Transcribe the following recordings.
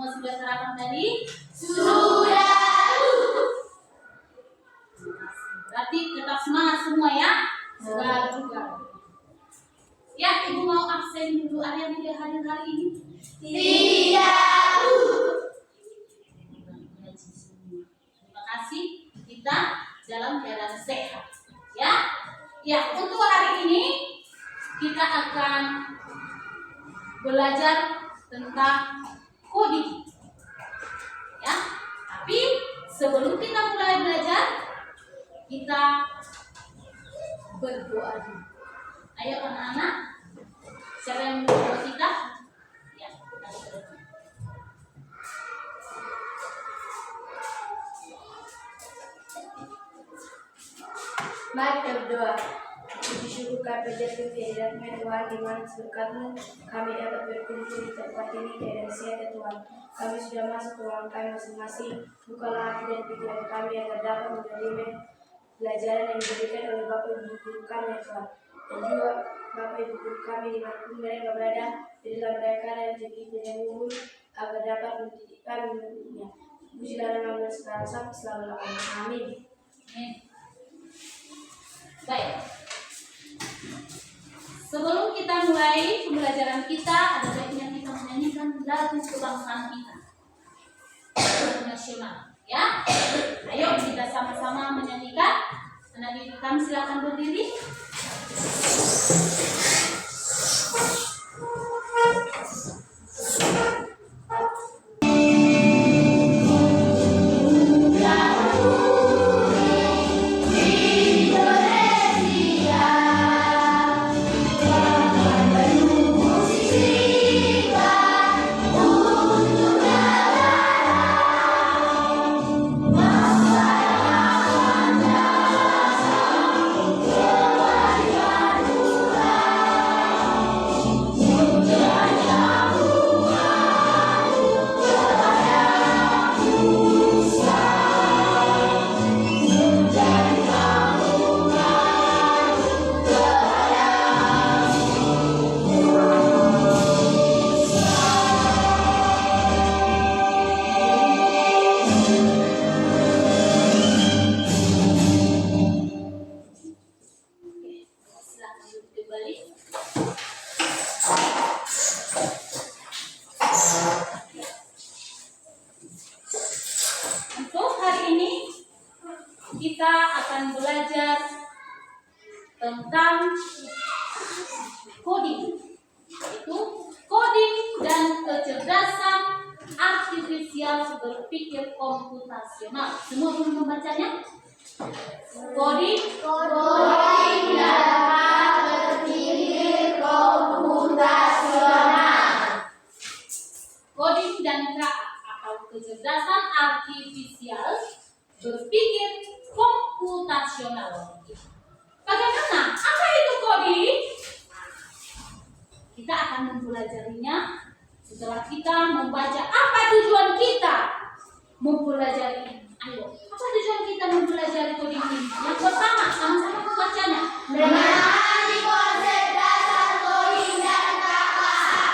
Semua sudah sarapan tadi? Sudah. Berarti tetap semangat semua ya? Sudah juga. Ya, Ibu mau absen dulu. Ada yang tidak hadir hari ini? Tidak. Terima kasih. Kita dalam keadaan sehat. Ya? Ya, untuk hari ini kita akan belajar tentang coding. Ya, tapi sebelum kita mulai belajar, kita berdoa dulu. Ayo anak-anak, siapa yang berdoa kita? Ya, kita berdoa. Mari kita berdoa. Puji syukur kami jatuh kehadiratmu Tuhan, di mana berkat-Mu kami dapat berkumpul di tempat ini keadaan sehat ya Tuhan. Kami sudah masuk ke ruang kami masing-masing. Bukalah hati dan pikiran kami agar dapat menerima pelajaran yang diberikan oleh Bapak Ibu guru kami ya Tuhan. Dan juga Bapak Ibu guru kami dimanapun mereka berada, berilah mereka dan rezeki yang umur agar dapat mendidik kami menurutnya. Pujilah nama sekarang sampai selama-lamanya. Amin. Baik. Sebelum kita mulai pembelajaran kita, ada baiknya kita menyanyikan lagu kebangsaan kita, lagu nasional. Ya, ayo kita sama-sama menyanyikan. Anak didik kami silakan berdiri. Untuk hari ini kita akan belajar tentang coding, yaitu coding dan kecerdasan artifisial berpikir komputasional. Semua belum membacanya? Coding dan berpikir komputasional. Coding dan atau kecerdasan artifisial berpikir komputasional. Bagaimana? Apa itu coding? Kita akan mempelajarinya setelah kita membaca apa tujuan kita mempelajari. Ayo, apa tujuan kita mempelajari coding ini? Yang pertama, sama-sama membacanya. Memahami konsep dasar coding dan KKA.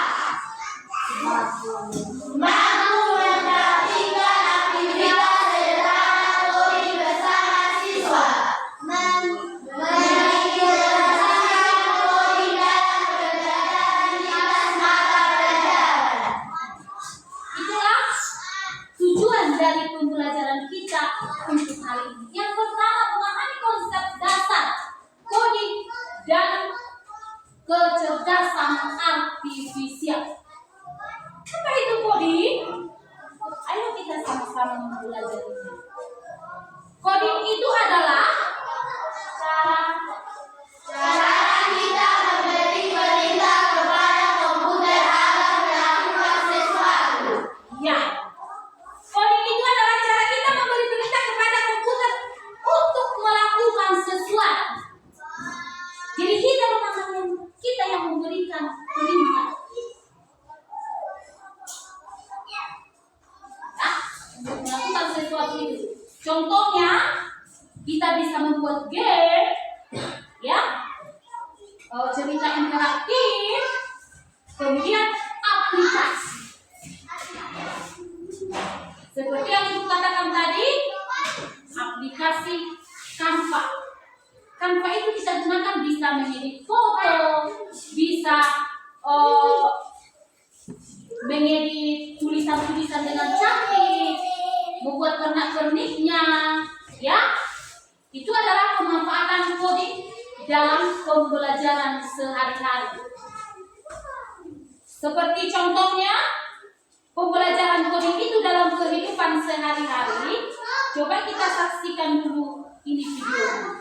Mampu mempraktikkan aktivitas sederhana coding bersama siswa. Mengimplementasikan coding dalam kegiatan aktivitas mata pelajaran. Itulah tujuan dari pembelajaran kita untuk hari ini. Yang pertama, memahami konsep dasar coding dan kecerdasan artifisial. Apa itu coding? Ayo kita sama-sama mempelajarinya. Coding itu adalah Cara kita memberi perintah kepada komputer agar melakukan sesuatu. ya. Coding itu adalah cara kita memberi perintah kepada komputer untuk melakukan sesuatu. Jadi kita yang memberikan perintah. Untuk melakukan sesuatu itu. Contohnya, kita bisa membuat game, ya, cerita interaktif, kemudian aplikasi. mengedit tulisan-tulisan dengan cantik, membuat pernak-perniknya, ya. Itu adalah pemanfaatan coding dalam pembelajaran sehari-hari. Seperti contohnya, pembelajaran coding itu dalam kehidupan sehari-hari. Coba kita saksikan dulu ini videonya.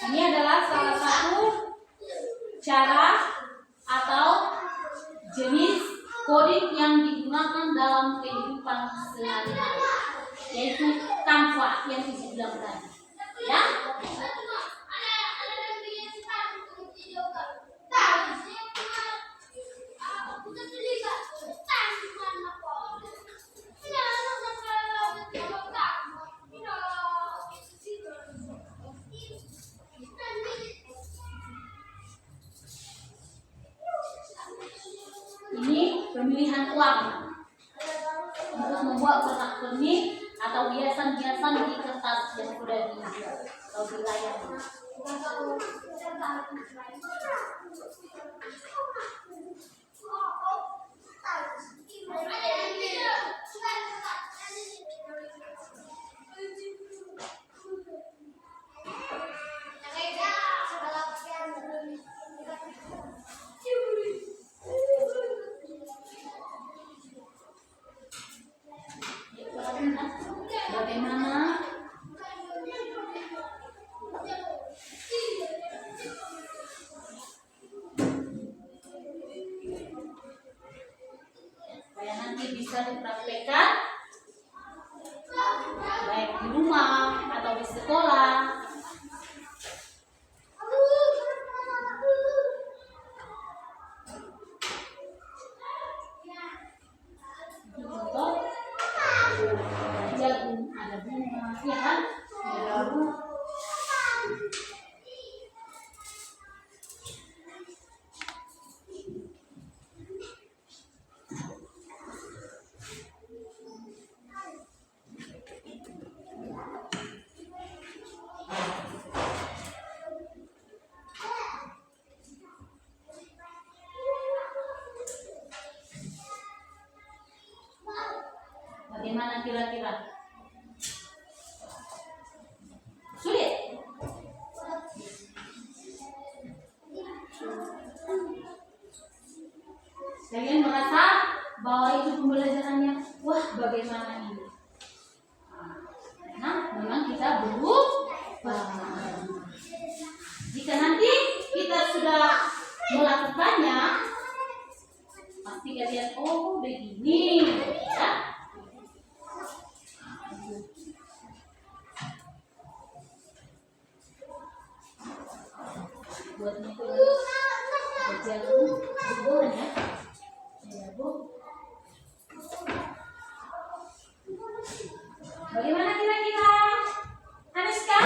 Ini adalah salah satu cara atau jenis coding yang digunakan dalam kehidupan sehari-hari, yaitu Canva yang Ibu bilang tadi. Ya. Ini pemilihan warna untuk membuat pernak-pernik atau hiasan-hiasan di kertas yang sudah dibuat atau di layar. Bagaimana supaya nanti bisa dipraktekkan baik di rumah atau di sekolah. Contoh jagung, ada bunga, ya kan? Ada bunga. Bagaimana kira-kira? Sulit? Kalian merasa bahwa itu pembelajarannya, wah bagaimana ini? Nah, memang kita berubah. Jika nanti kita sudah melakukannya, pasti kalian oh begini, ya. Buatnya itu berjalan bubuhan ya. Ya, Bu. Bagaimana kira-kira? Anuska?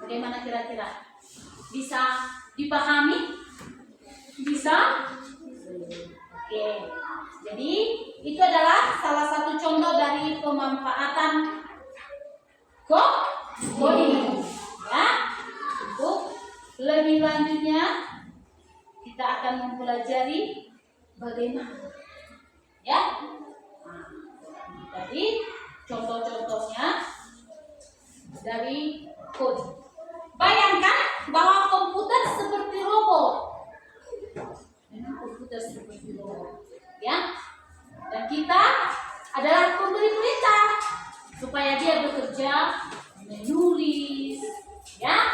Bagaimana kira-kira? Bisa dipahami? Bisa? Oke. Jadi itu adalah salah satu contoh dari pemanfaatan coding. Ya. Untuk lebih lanjutnya kita akan mempelajari bagaimana. Ya. Nah, jadi contoh-contohnya dari coding. Bayangkan bahwa komputer seperti robot. Memang komputer seperti robot, ya. Dan kita adalah pemberi perintah supaya dia bekerja, menulis, ya.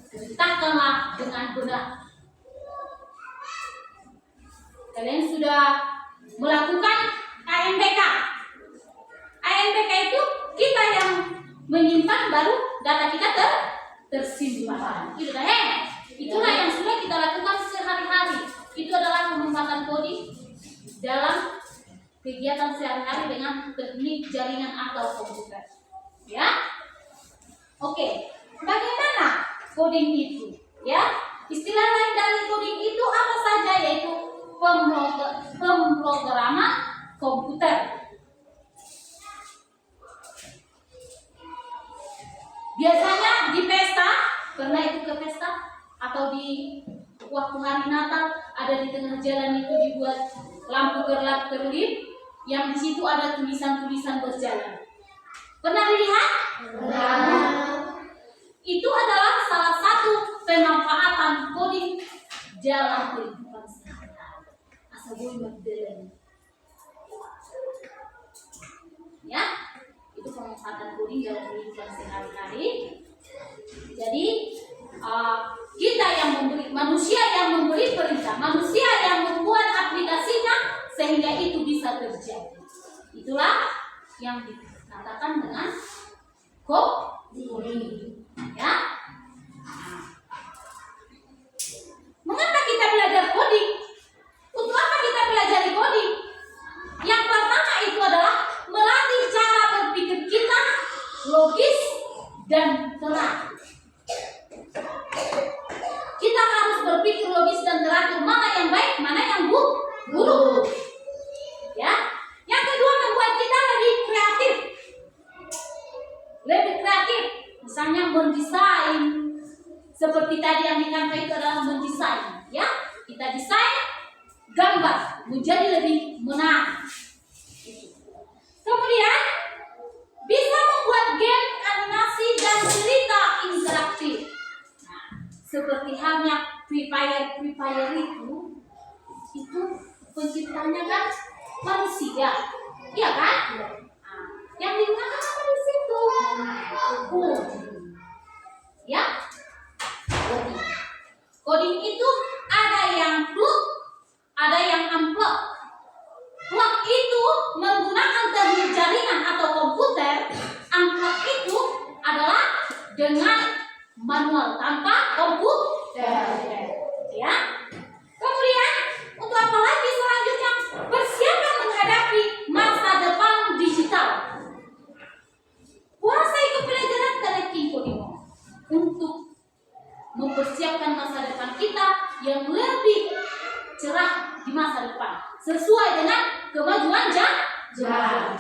Perintahkanlah dengan benar. Kalian sudah melakukan ANBK. ANBK itu kita yang menyimpan baru data kita tersimpan. Itulah yang sudah kita lakukan sehari-hari. Itu adalah pemanfaatan coding dalam kegiatan sehari-hari dengan teknik jaringan atau komputer. Ya, oke. Bagaimana coding itu? Ya, waktu hari Natal ada di tengah jalan itu dibuat lampu kerlap-kerlip yang di situ ada tulisan-tulisan berjalan. Pernah dilihat? Pernah. Itu adalah salah satu pemanfaatan coding dalam kehidupan sehari-hari. Asal boy Magdalena. Ya, itu pemanfaatan coding dalam kehidupan sehari-hari. Jadi kita yang memberi, manusia yang memberi perintah, manusia yang membuat aplikasinya sehingga itu bisa terjadi. Itulah yang dikatakan dengan coding. Ya. Mengapa kita belajar coding? Untuk apa kita belajar coding? Yang pertama itu adalah melatih cara berpikir kita logis dan teratur. Kita harus berpikir logis dan teratur, mana yang baik, mana yang buruk. Ya. Yang kedua, membuat kita lebih kreatif. Misalnya mendesain, seperti tadi yang disampaikan itu adalah mendesain. Ya, kita desain gambar menjadi lebih menarik. Kemudian bisa membuat game, animasi dan cerita interaktif. Nah, seperti halnya Free Fire itu penciptanya kan manusia, iya kan? Nah, yang digunakan apa di situ? Ya, coding itu ada yang plug, ada yang unplug. Plug itu menggunakan teknik jaringan atau komputer, unplug itu adalah dengan manual tanpa komputer. Ya. Kemudian untuk apa lagi selanjutnya? Persiapan menghadapi masa depan digital. Kuasai kepelajaran teknik coding untuk mempersiapkan masa depan kita yang lebih cerah di masa depan sesuai dengan kemajuan zaman.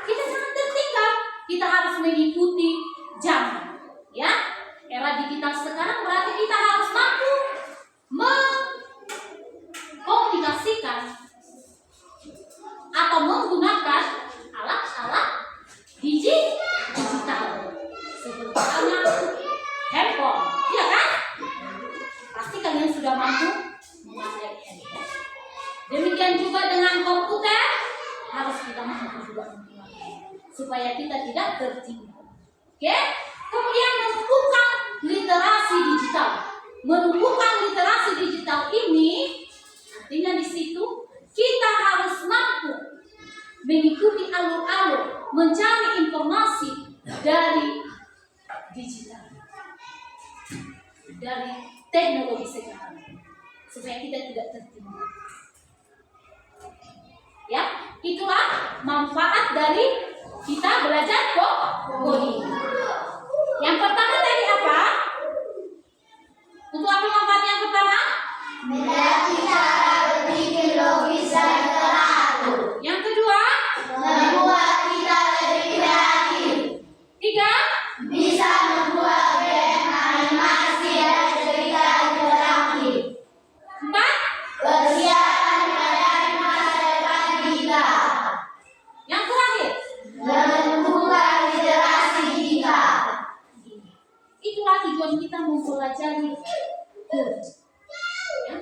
Kita jangan tertinggal, kita harus mengikuti zaman. Ya, era digital sekarang berarti kita harus mampu mengkomunikasikan atau menggunakan alat-alat digital seperti halnya handphone, iya kan? Pasti kalian sudah mampu menguasai handphone. Demikian juga dengan komputer, harus kita mampu juga menggunakan supaya kita tidak tertinggal. Oke? Kemudian menumbuhkan literasi digital. Menumbuhkan literasi digital ini artinya di situ kita harus mampu mengikuti alur-alur, mencari informasi dari digital, dari teknologi sekarang, supaya kita tidak tertinggal. Ya, itulah manfaat dari kita belajar coding. Yang pertama tadi apa? Untuk apa manfaat yang pertama? Melatih cara berpikir logis dan teratur. Yang kedua? Membuat kita lebih kreatif. Tiga? Bisa membuat game, animasi dan cerita interaktif. Empat? Persiapan menghadapi masa depan kita. Yang terakhir? Menumbuhkan literasi kita. Itulah tujuan kita mempelajari coding. Ya.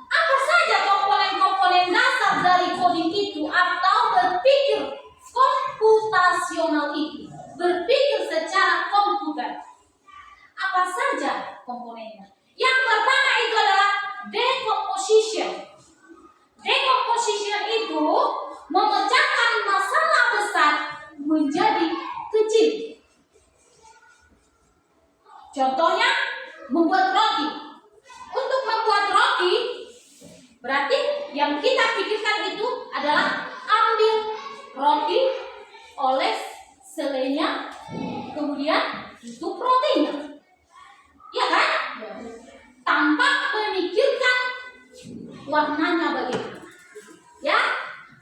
Apa saja komponen-komponen dasar dari coding itu atau berpikir komputasional itu, berpikir secara komputer. Apa saja komponennya? Yang pertama itu adalah decomposition. Decomposition itu memecahkan masalah besar menjadi kecil. Contohnya membuat roti. Untuk membuat roti berarti yang kita pikirkan itu adalah ambil roti, oles selainya, kemudian tutup rotinya. Ya kan? Tanpa memikirkan warnanya bagaimana. Ya.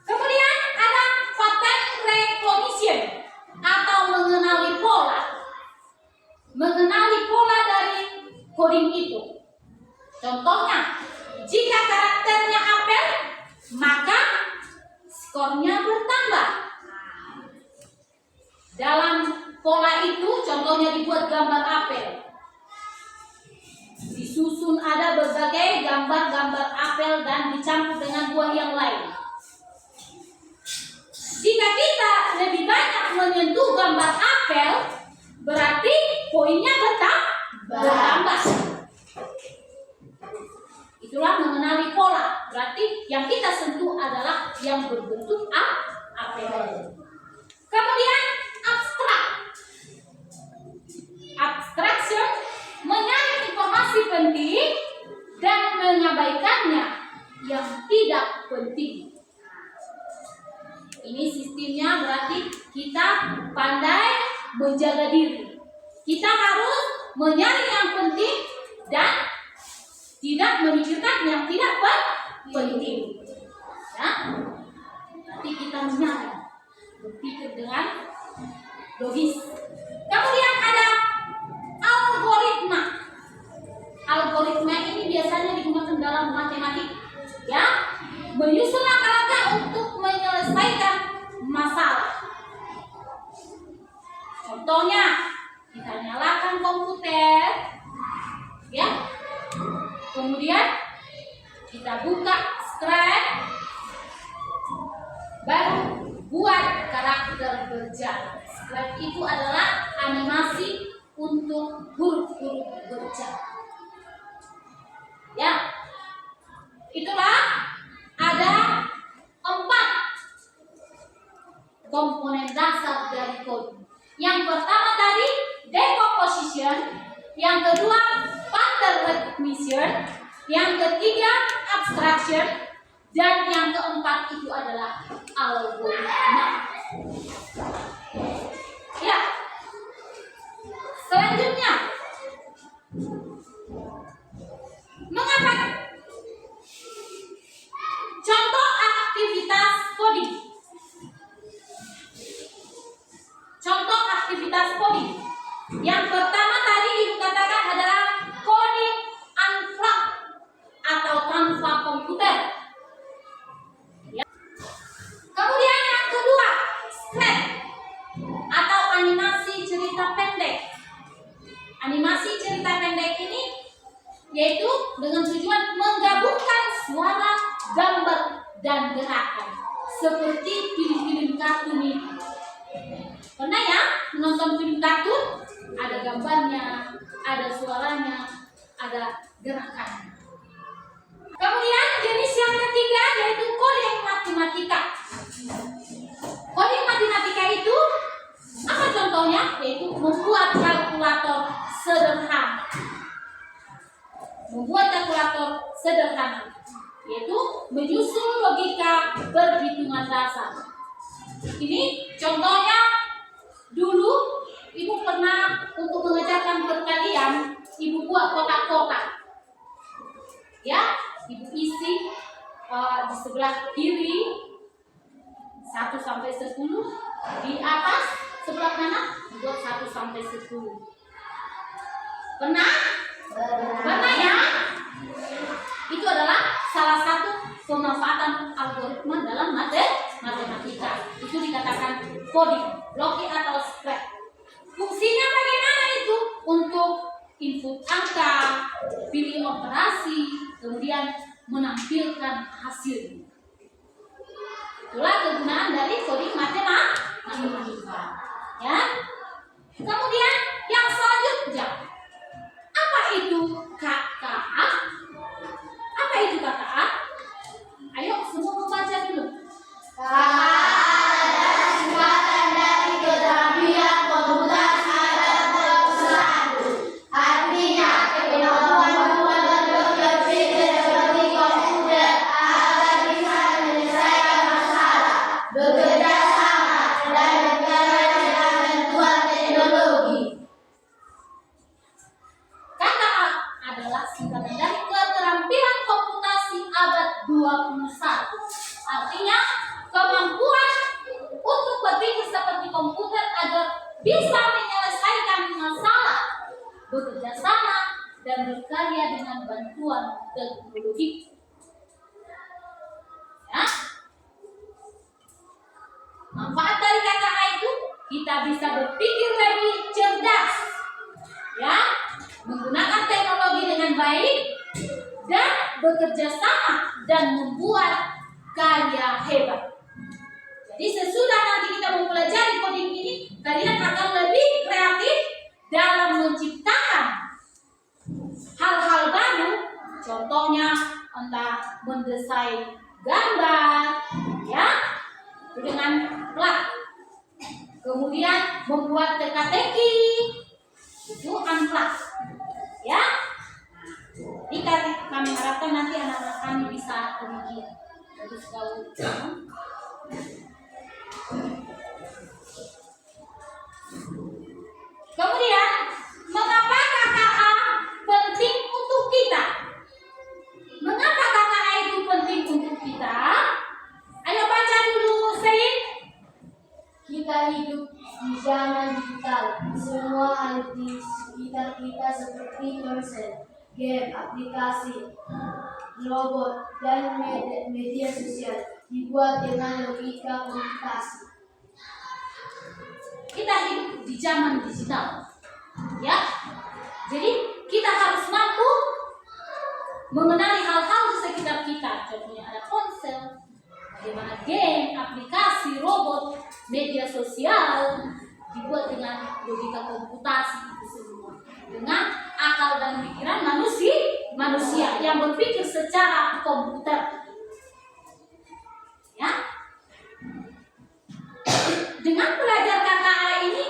Kemudian ada pattern recognition atau mengenali pola. coding itu. Contohnya, jika karakternya apel, maka skornya bertambah. Dalam pola itu, contohnya dibuat gambar apel. Disusun ada berbagai gambar-gambar apel dan dicampur dengan buah yang lain. Jika kita lebih banyak menyentuh gambar apel, berarti poinnya bertambah. Itulah mengenali pola. Berarti yang kita sentuh adalah yang berbentuk apel. Kemudian abstrak. Abstraction menyaring informasi penting dan mengabaikannya yang tidak penting. Ini sistemnya berarti kita pandai menjaga diri. Kita harus menyaring yang penting dan tidak memikirkan yang tidak penting. Ya, nanti kita menyaring, berpikir dengan logis. Kemudian ada algoritma. Algoritma ini biasanya digunakan dalam matematik, ya, menyusun langkah-langkah untuk menyelesaikan masalah. Contohnya, kita nyalakan komputer, ya, kemudian kita buka Scratch, baru buat karakter berjalan. Scratch itu adalah animasi untuk huruf-huruf berjalan. Ya, itulah ada 4 komponen dasar dari coding. Yang pertama tadi decomposition, yang kedua pattern recognition, yang ketiga abstraction, dan yang keempat itu adalah algoritma. Ya, selanjutnya, mengapa? Contoh aktivitas coding. Contoh aktivitas coding. Yang pertama tadi dikatakan adalah coding unplugged atau tanpa komputer. Ya. Kemudian yang kedua, Scratch atau animasi cerita pendek. Animasi cerita pendek ini yaitu dengan tujuan menggabungkan suara, gambar, dan gerakan seperti film-film kartun itu. Pernah ya menonton film kartun? Ada gambarnya, ada suaranya, ada gerakannya. Kemudian jenis yang ketiga yaitu coding matematika. Coding matematika itu apa contohnya? Yaitu membuat kalkulator sederhana. Membuat kalkulator sederhana, yaitu menyusun logika perhitungan dasar. Ini contohnya, dulu ibu pernah untuk mengajarkan perkalian, ibu buat kotak-kotak. Ya, ibu isi di sebelah kiri 1 sampai 10, di atas sebelah kanan buat 1 sampai 10. Pernah? Pernah ya? Itu adalah salah satu pemanfaatan algoritma dalam matematika. Itu dikatakan coding, logik atau spread. Fungsinya bagaimana itu? Untuk input angka, pilih operasi, kemudian menampilkan hasil. Itulah kegunaan dari coding matematika. Ya. Kemudian yang selanjutnya, apa itu KKA? Apa itu KKA? Ayo semua membaca dulu. Bekerja sama dan negara dengan bantuan teknologi. dan berkarya dengan bantuan teknologi. Ya. Manfaat dari KKA itu kita bisa berpikir lebih cerdas, ya, menggunakan teknologi dengan baik dan bekerja sama dan membuat karya hebat. Jadi sesudah nanti kita mempelajari coding ini, kalian akan lebih kreatif dalam menciptakan hal-hal baru. Contohnya entah mendesain gambar, ya, dengan plat, kemudian membuat teka-teki, itu unplat, ya. Jadi kami harapkan nanti anak-anak kami bisa demikian. Terus kalau kemudian, mengapa KKA penting untuk kita? Mengapa KKA itu penting untuk kita? Ayo baca dulu, Said. Kita hidup di zaman digital. Semua hal di sekitar kita seperti ponsel, game, aplikasi, robot, dan media sosial dibuat dengan logika komputasi. Kita hidup di zaman digital, ya. Jadi kita harus mampu mengenali hal-hal di sekitar kita. Contohnya ada ponsel, bagaimana game, aplikasi, robot, media sosial dibuat dengan logika komputasi itu semua, dengan akal dan pikiran manusia yang berpikir secara komputer, ya. Dengan belajar KKA ini,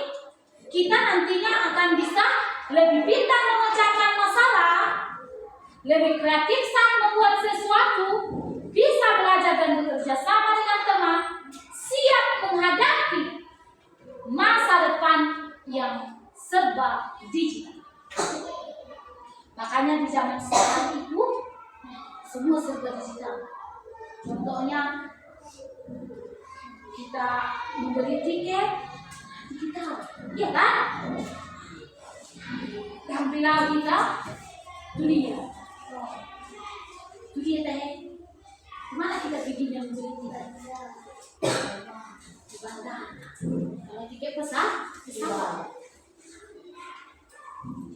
kita nantinya akan bisa lebih pintar memecahkan masalah, lebih kreatif saat membuat sesuatu, bisa belajar dan bekerja sama dengan teman, siap menghadapi masa depan yang serba digital. Makanya di zaman sekarang itu semua serba digital. Contohnya kita membeli tiket digital, iya kan? Tampilan kita dunia teh. Mana kita bikinnya membeli tiket? Di bandara. Kalau tiket pesawat.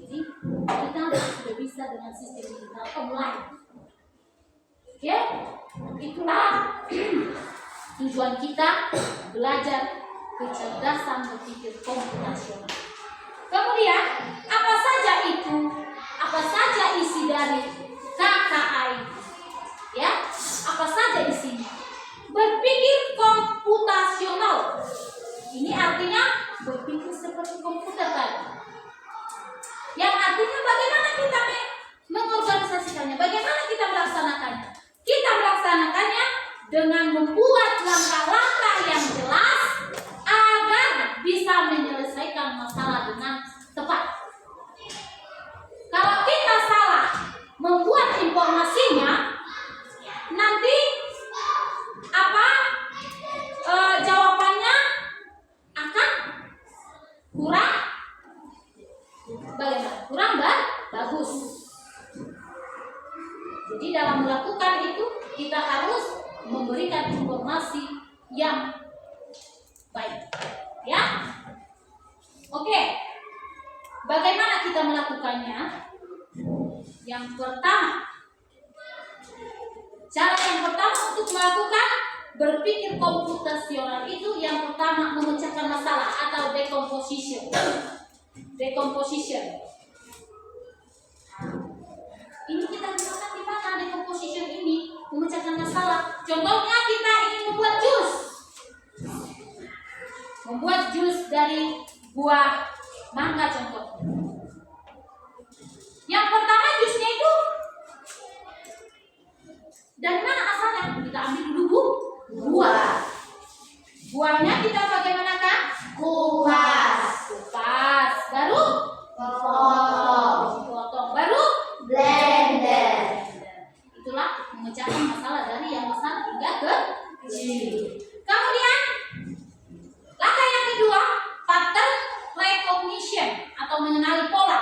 Jadi kita sudah bisa dengan sistem digital online. Oke? Itulah tujuan kita belajar kecerdasan berpikir komputasional. Kemudian, apa saja itu? Apa saja isi dari KKA itu? Ya, apa saja isinya? Berpikir komputasional. Ini artinya berpikir seperti komputer tadi. Yang artinya bagaimana kita mengorganisasikannya, bagaimana kita melaksanakannya. Kita melaksanakannya dengan membuat langkah-langkah yang jelas agar bisa menyelesaikan masalah dengan tepat. Kalau kita salah membuat informasinya, nanti jawabannya akan kurang bagaimana? Kurang bagus. Jadi dalam melakukan itu kita harus memberikan informasi yang baik, ya. Oke, bagaimana kita melakukannya? Yang pertama, cara yang pertama untuk melakukan berpikir komputasional itu yang pertama memecahkan masalah atau decomposition. Ini kita gunakan di mana decomposition ini memecahkan masalah. Contohnya kita ingin membuat jus dari buah mangga contoh. Yang pertama jusnya itu dari mana asalnya? Kita ambil dulu buah. Buahnya kita bagaimanakah? Kupas. Baru potong. Baru blender. Itulah memecahkan masalah dari yang besar hingga ke kecil. Kemudian langkah yang kedua, pattern recognition atau mengenali pola.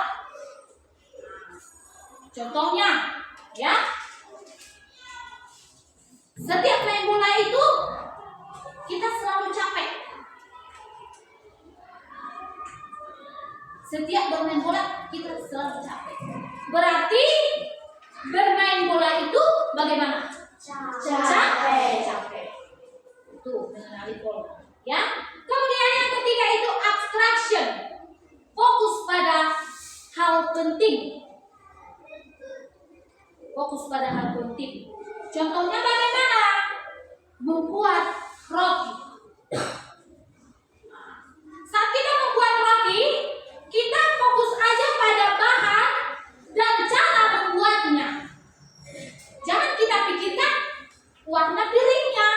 Setiap bermain bola kita selalu capek. Berarti bermain bola itu bagaimana? Capek. Itu mengenali pola. Ya. Kemudian yang ketiga itu abstraction. Fokus pada hal penting. Contohnya bagaimana? Membuat roti. Saat kita membuat roti, kita fokus aja pada bahan dan cara membuatnya. Jangan kita pikirkan warna piringnya.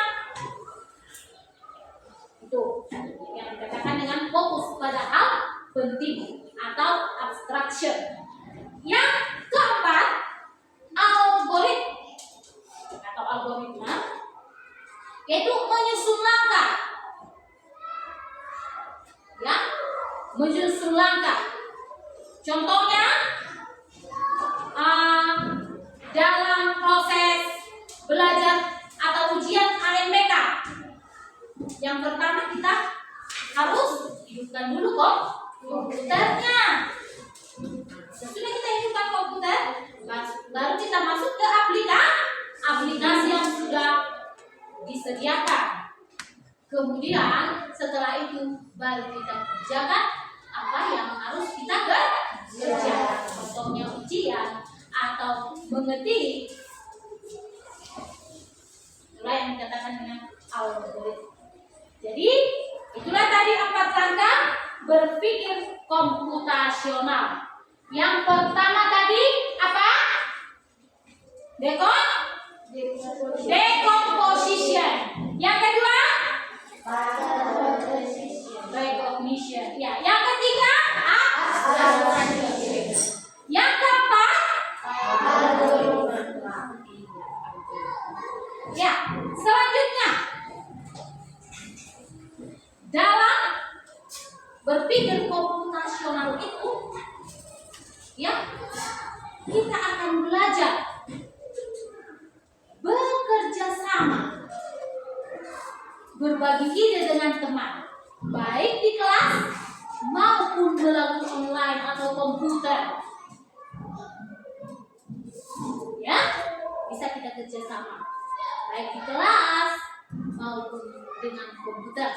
Itu yang dikatakan dengan fokus pada hal penting atau abstraction. Yang keempat, algoritma, yaitu menyusun langkah. Ya, menyusun langkah. Contohnya dalam proses belajar atau ujian AMBK, yang pertama kita harus hidupkan dulu komputernya. Sesudah kita hidupkan komputer, baru kita masuk ke aplikasi yang sudah disediakan. Kemudian setelah itu baru kita kerjakan apa yang harus kita kerjakan. Contohnya ujian atau mengetik. Itulah yang dikatakan dengan algoritma. Jadi itulah tadi 4 langkah berpikir komputasional. Yang pertama tadi apa? Decomposition. Yang kedua? Recognition. Ya. Yang ketiga? Yang keempat? Ya. Selanjutnya, dalam berpikir komputasional itu, ya, kita akan belajar bekerja sama, berbagi ide dengan teman, baik di kelas maupun melalui online atau komputer. Ya, bisa kita kerja sama, baik di kelas maupun dengan komputer.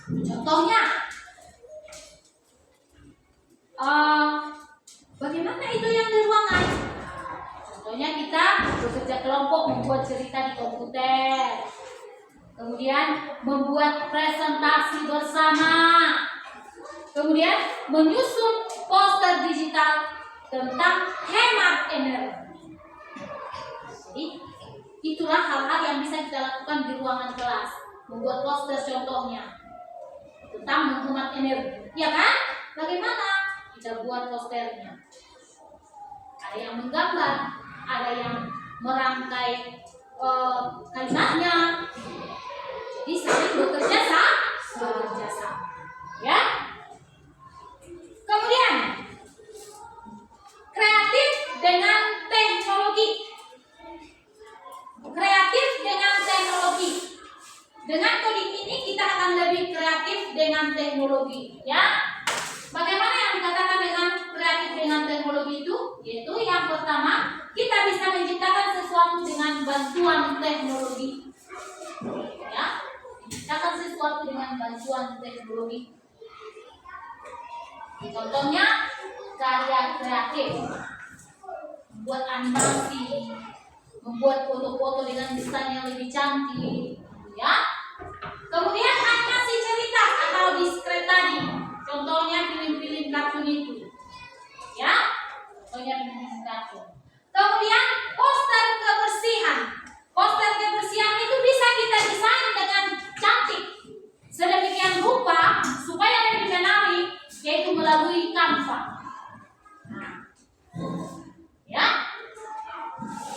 Contohnya, bagaimana itu yang di ruangan? Contohnya kita bekerja kelompok membuat cerita di komputer, kemudian membuat presentasi bersama, kemudian menyusun poster digital tentang hemat energi. Jadi itulah hal-hal yang bisa kita lakukan di ruangan kelas. Membuat poster contohnya tentang menghemat energi, ya kan? Bagaimana kita buat posternya? Ada yang menggambar, ada yang merangkai kalimatnya. Jadi saling bekerja sama, ya. Kemudian kreatif dengan teknologi. Dengan kode ini kita akan lebih kreatif dengan teknologi, ya. Bagaimana yang dikatakan dengan kreatif dengan teknologi itu? Yaitu yang pertama, kita bisa menciptakan sesuatu dengan bantuan teknologi. Ya, menciptakan sesuatu dengan bantuan teknologi. Contohnya karya kreatif, membuat animasi, membuat foto-foto dengan desain yang lebih cantik, ya. Kemudian animasi cerita atau diskret tadi, contohnya film-film kartun itu, ya. Contohnya film-film kartun. Kemudian poster kebersihan. Poster kebersihan itu bisa kita desain dengan cantik, sedemikian rupa supaya lebih menarik, yaitu melalui Canva. Ya.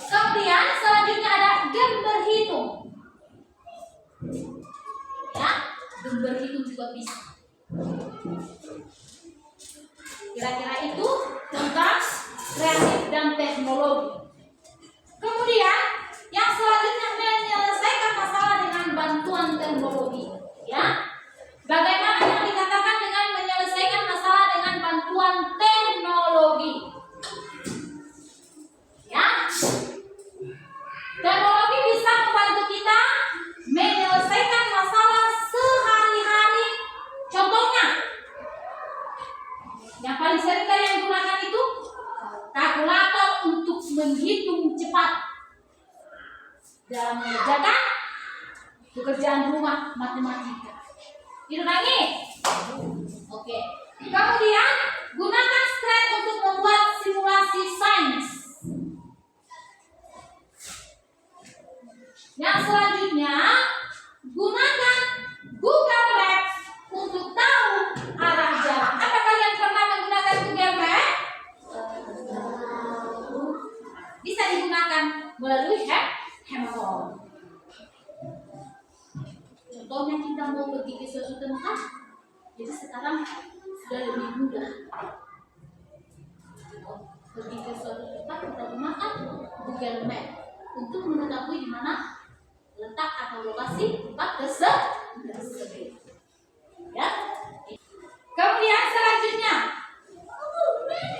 Kemudian selanjutnya ada game berhitung. Ya, game berhitung juga bisa. Kira-kira itu tentang kreatif dan teknologi. Kemudian yang selanjutnya menyelesaikan masalah dengan bantuan teknologi. Ya, bagaimana yang menghitung cepat dalam mengerjakan pekerjaan rumah matematika. Diulangi. Oke. Kemudian gunakan Scratch untuk membuat simulasi sains. Yang selanjutnya, gunakan Google Maps untuk tahu arah jalan. Apa kalian pernah menggunakan Google Maps? Bisa digunakan melalui handphone. Contohnya kita mau pergi ke suatu tempat, jadi sekarang sudah lebih mudah. Pergi ke suatu tempat kita gunakan Google Maps untuk mengetahui di mana letak atau lokasi tempat tersebut. Ya. Kemudian selanjutnya,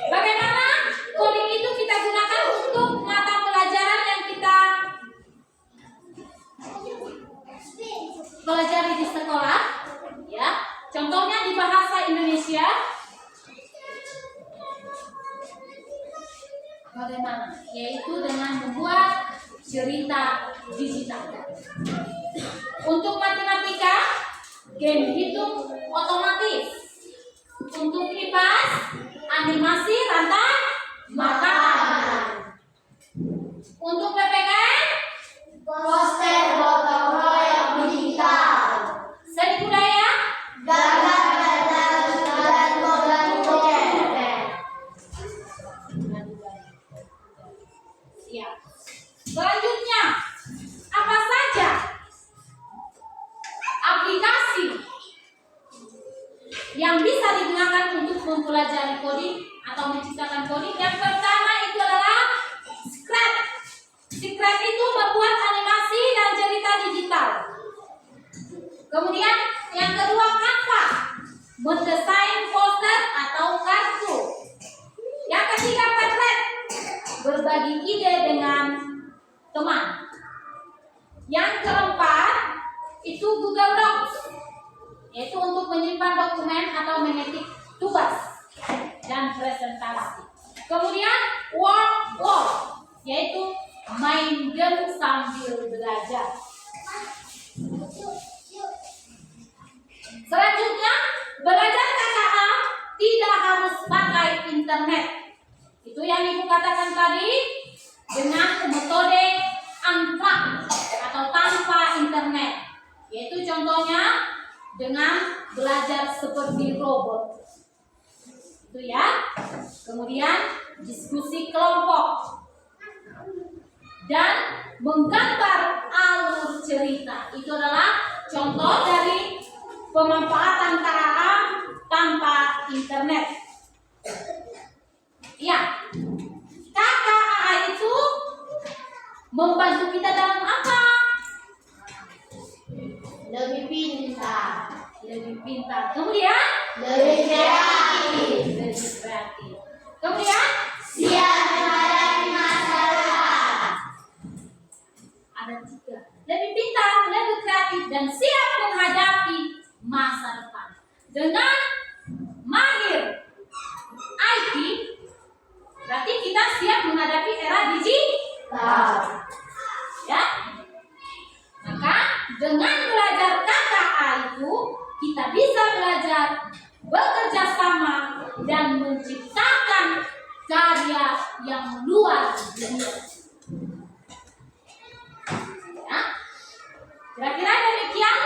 bagaimana coding itu kita gunakan untuk mata pelajaran yang kita pelajari di sekolah, ya. Contohnya di bahasa Indonesia. Bagaimana? Yaitu dengan membuat cerita digital. Untuk matematika, game hitung otomatis. Untuk kipas, animasi rantai makanan. Untuk PPKN, Poster gotong royong digital. seni budaya, Gambar dan program proyek. siap. Selanjutnya, apa saja aplikasi yang bisa digunakan untuk mempelajari coding atau menciptakan coding? Yang pertama itu adalah Scratch. Scratch itu membuat animasi dan cerita digital. Kemudian yang kedua Canva, mendesain poster atau kartu. Yang ketiga Padlet, berbagi ide dengan teman. Yang keempat itu Google Docs, yaitu untuk menyimpan dokumen atau mengetik tugas dan presentasi. Kemudian Word, yaitu main game sambil belajar. Selanjutnya, belajar KKA tidak harus pakai internet. Itu yang Ibu katakan tadi, dengan metode unplugged atau tanpa internet. Yaitu contohnya dengan belajar seperti robot. Itu ya. Kemudian diskusi kelompok dan menggambar alur cerita. Itu adalah contoh dari pemanfaatan KKA tanpa internet. Ya, KKA itu membantu kita dalam apa? Lebih pintar. Lebih pintar. Kemudian Lebih kreatif. lebih kreatif. Kemudian Siap menghadapi masalah. ada tiga. Lebih pintar, lebih kreatif, dan siap menghadapi masa depan. Dengan mahir IT, berarti kita siap menghadapi era digital. Ya. Maka dengan belajar KKA itu kita bisa belajar bekerja sama dan menciptakan karya yang luar biasa. Ya. Kira-kira demikian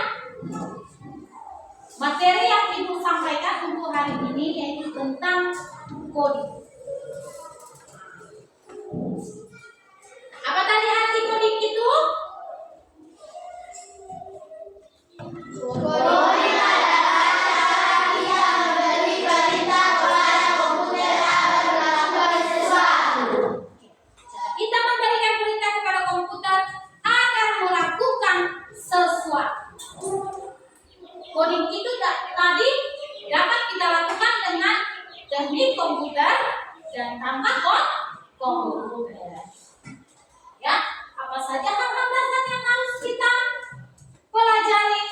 materi yang Ibu sampaikan untuk hari ini, yaitu tentang coding. Apa tadi arti coding itu? Coding adalah yang memberi perintah kepada komputer agar melakukan sesuatu. Cara kita memberikan perintah kepada komputer agar melakukan sesuatu. Coding itu tadi dapat kita lakukan dengan teknik komputer dan tanpa komputer. Ya, apa saja hal-hal dasar yang harus kita pelajari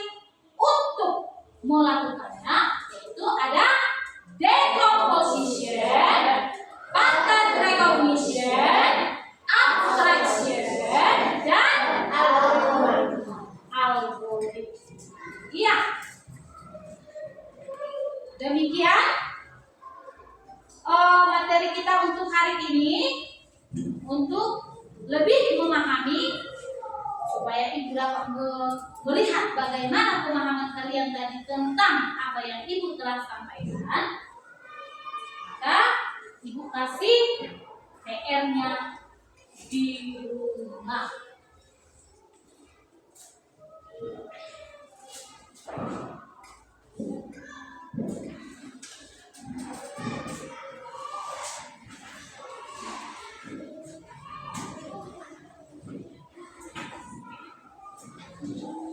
untuk melakukannya? Yaitu ada decomposition, pattern recognition, Demikian materi kita untuk hari ini. Untuk lebih memahami supaya Ibu dapat melihat bagaimana pemahaman kalian tadi tentang apa yang Ibu telah sampaikan, maka Ibu kasih PR-nya di rumah.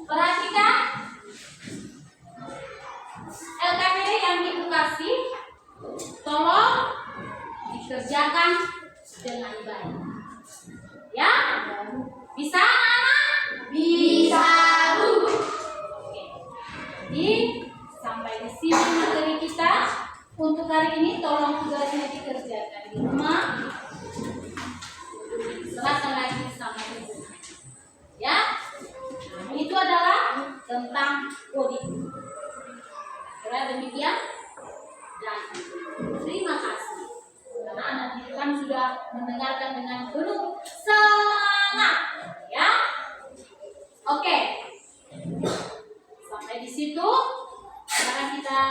Perhatikan LKPD yang Ibu kasih, tolong dikerjakan dengan baik. Ya? Bisa anak-anak? Bisa, Bu. Oke. Jadi sampai di sini materi kita untuk hari ini. Tolong tugasnya dikerjakan di rumah. Serahkan lagi sama Ibu. Ya? Itu adalah tentang coding. Kira demikian dan terima kasih karena anak kan sudah mendengarkan dengan penuh semangat, ya. Oke, sampai di situ. Sekarang kita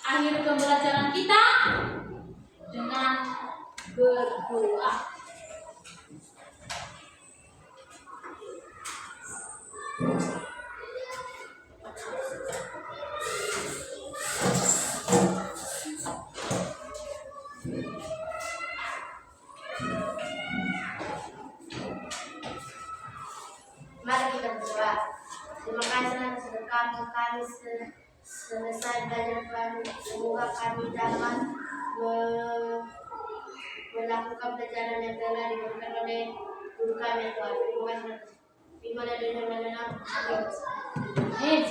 akhiri pembelajaran kita dengan berdoa. Mari kita berdoa. Terima kasih atas berkat kami selesai belajar Tuhan. Semoga kami dapat melakukan pelajaran yang telah diberikan oleh guru kami Tuhan. Terima kasih. Terima kasih.